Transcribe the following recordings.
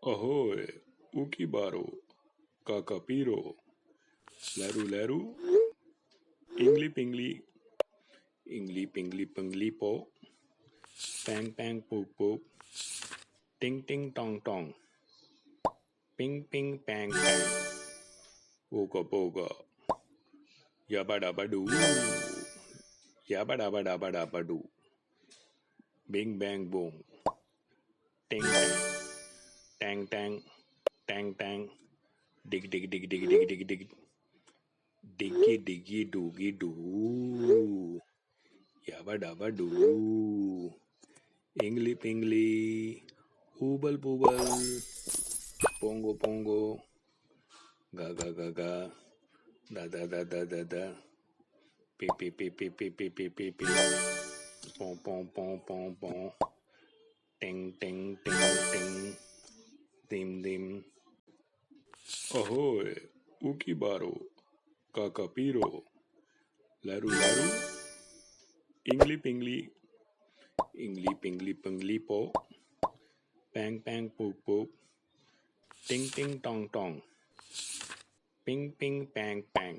Ahoy, Ukibaro, Kakapiro, Leru Leru, Ingli Pingli Pingli Po, Pang Pang Poop Poop, Ting Ting Tong Tong, Ping Ping Pang Pang, Oga Boga, Yabba Dabba Doo, Yabba Dabba Dabba Dabba Doo, Bing Bang Boom, Ting Tang, Tang Tang, Tang Tang, Dig Dig Dig Dig Dig Dig Dig, Diggy Diggy Doogie Doo, Yabba Dabba Doo, Ingli Pingli, Oobal Boobal, Pongo Pongo, Gaga Gaga, Da Da Da Da Da Da, Pi Pi Pi Pi Pi Pi Pi Pi Pi, Pom Pom Pom Pom Pom, Ting Ting Ting Ting, Dim Dim. Ahoy, Ukibaro, Kakapiro, Leru Leru, Ingli Pingli Pingli Po, Pang Pang Poop Poop, Ting Ting Tong Tong, Ping Ping Pang Pang,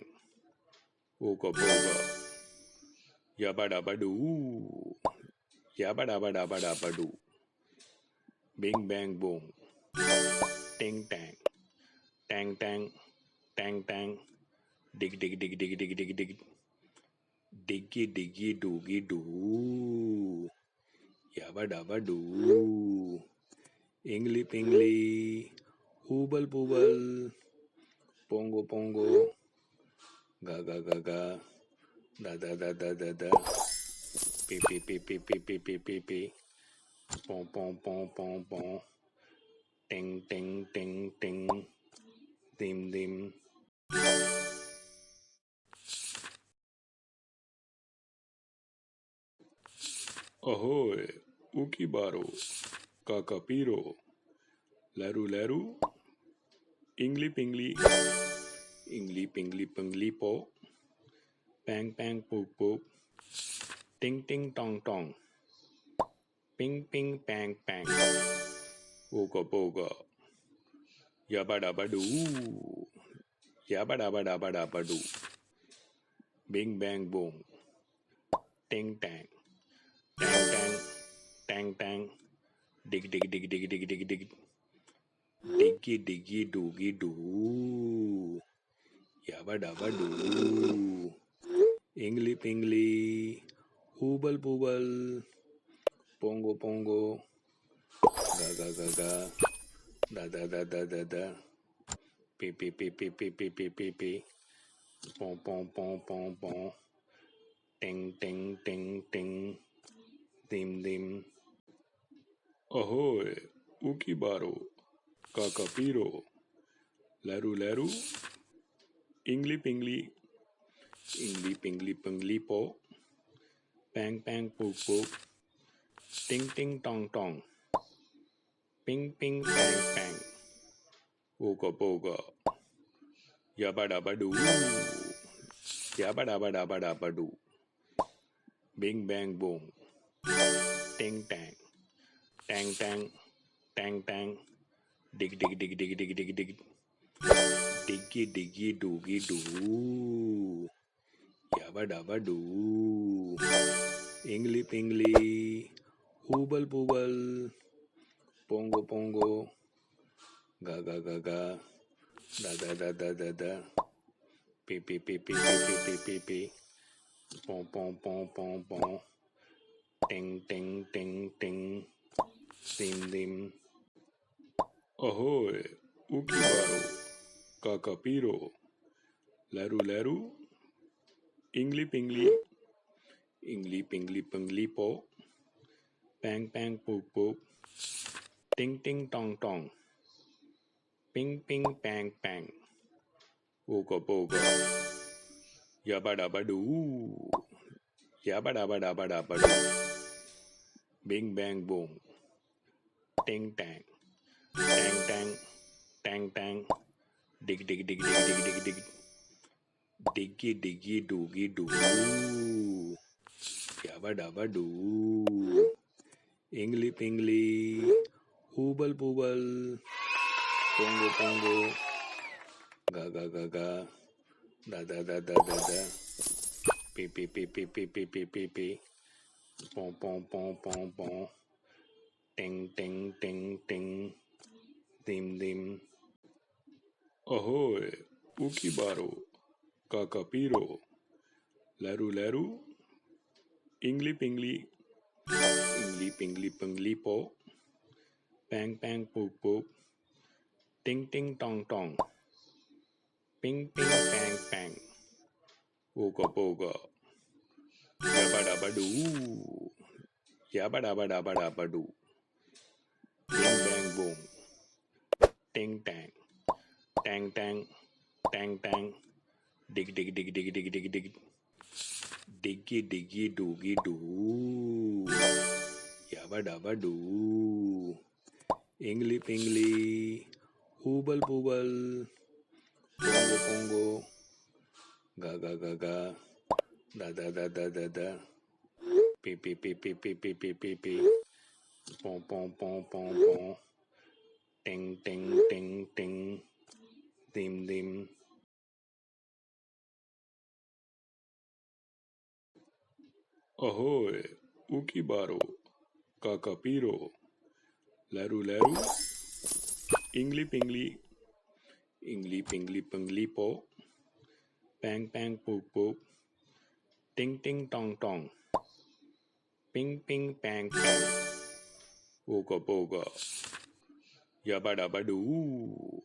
Oga Boga, Yabba Dabba Doo, Yabba Dabba Dabba Dabba Doo, Bing Bang Boom, Ting Tang, Tang Tang, Tang Tang, Dig Dig Dig Dig Dig Dig Dig, Diggy Diggy Doogie Doo, Yabba Dabba Doo, Ingli Pingli, Oobal Boobal, Pongo Pongo, Gaga Gaga, Da Da Da Da Da Da, Pi Pi Pi Pi Pi Pi Pi Pi Pi, Pom Pom Pom Pom Pom, Ting Ting Ting Ting, Dim Dim. Ahoy, Ukibaro, Kakapiro, Leru Leru, Ingli Pingli Pingli Po, Pang Pang Poop Poop, Ting Ting Tong Tong, Ping Ping Pang Pang, Oga Boga, Yabba Dabba Doo, Yabba Dabba Dabba Dabba Doo, Bing Bang Boom, Ting Tang, Tang Tang, Tang Tang, Dig Dig Dig Dig Dig Dig Dig, Diggy Diggy Doogie Doo, Yabba Dabba Doo, Ingli Pingli, Oobal Boobal, Pongo Pongo, Gaga Gaga, Da Da Da Da Da Da, Pi Pi Pi Pi Pi Pi Pi Pi Pi, Pom Pom Pom Pom Pom, Ting Ting Ting Ting, Dim Dim. Ahoy, Ukibaro, Kakapiro, Leru Leru, Ingli Pingli Pingli Po, Pang Pang Poop Poop, Ting Ting Tong Tong, Ping Ping Pang Pang, Oga Boga, Yabba Dabba Doo, Yabba Dabba Dabba Dabba Doo, Bing Bang Boom, Ting Tang, Tang Tang, Tang Tang, Dig Dig Dig Dig Dig Dig Dig, Diggy Diggy Doogie Doo, Yabba Dabba Doo, Ingli Pingli, Oobal Boobal, Pongo Pongo, Gaga Gaga, Da Da Da Da Da Da, Pi Pi Pi Pi Pi Pi Pi Pi Pi, Pom Pom Pom Pom Pom, Ting Ting Ting Ting, Dim Dim. Ahoy, Ukibaro, Kakapiro, Leru Leru, Ingli Pingli Pingli Po, Pang Pang Poop Poop, Ting Ting Tong Tong, Ping Ping Pang Pang, Oga Boga, Yabba Dabba Doo, Yabba Dabba Dabba Dabba Doo, Bing Bang Boom, Ting Tang, Tang Tang, Tang Tang, Dig Dig Dig Dig Dig Dig Dig, Diggy Diggy Doogie Doo, Yabba Dabba Doo, Ingli Pingli, Oobal Boobal, pongo pongo, ga ga ga ga, da da da da da da, pi pi pi pi pi pi pi pi pi, pom pom pom pom pom, ting ting ting ting, dim dim. Ahoy, ukibaro, kakapiro, leru leru, ingli pingli, ingli pingli pingli po, pang pang poop poop, ting ting tong tong, ping ping pang pang, poga poga, yabba dabba doo, yabba dabba dabba dabba doo, bing bang boom, ting tang, tang tang, tang tang, dig dig dig dig dig dig dig, diggy diggy doogie doo, yabba dabba doo, ingli pingli, hubal bubal, pongo pongo, ga ga ga ga, da da da da da da, pi pi pi pi pi pi pi pi pi, pom pom pom pom pom, ting ting ting ting, dim dim. Ahoy, ukibaro, kakapiro, leru leru, ingli pingli, ingli pingli pingli po, pang pang poop poop, ting ting tong tong, ping ping pang pang, poga poga, yabba dabba doo,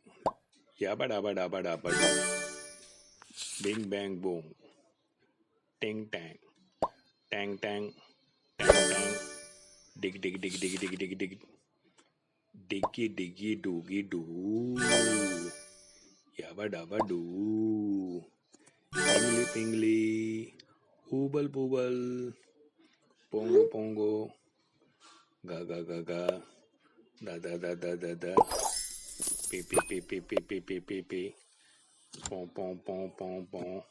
yabba dabba dabba dabba doo, bing bang boom, ting tang, tang tang, tang tang, dig dig dig dig dig dig dig, diggy diggy doogie doo, yabba dabba doo, ingli pingli, hubal bubal, pongo pongo, ga ga ga ga, da da da da da da, pi pi pi pi pi pi pi pi pi, pom pom pom pom pom,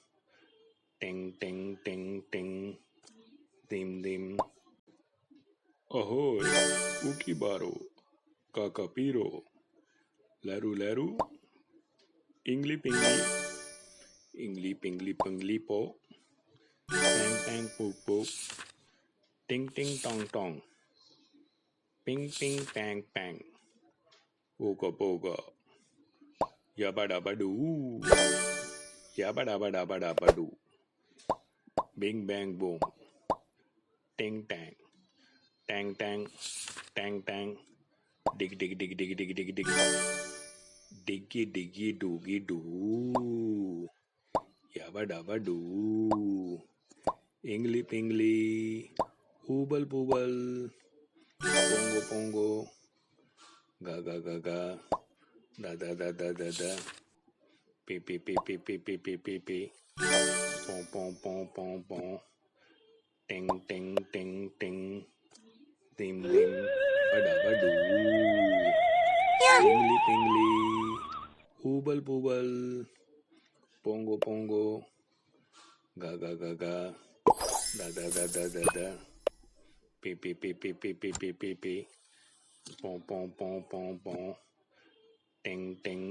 ting ting ting ting, dim dim. Ahoy, ukibaro, kakapiro, leru leru, ingli pingli, ingli pingli pingli po, pang pang poop poop, ting ting tong tong, ping ping pang pang, poga poga, yabba dabba doo, yabba dabba dabba dabba doo, bing bang boom, ting tang, tang tang, tang tang, dig dig dig dig dig dig dig, diggy diggy doogie doo, yabba dabba doo, ingli pingli, hubal bubal, pongo pongo, ga ga ga ga, da da da da da da, pi pi pi pi pi pi pi pi pi, pom pom pom pom pom, ting ting ting ting, dim dim, dabba doo, ingli pingli, hubal bubal, pongo pongo, ga ga ga ga, da da da da da da, pi pi pi pi pi pi pi pi pi, pom pom pom pom pom, ting ting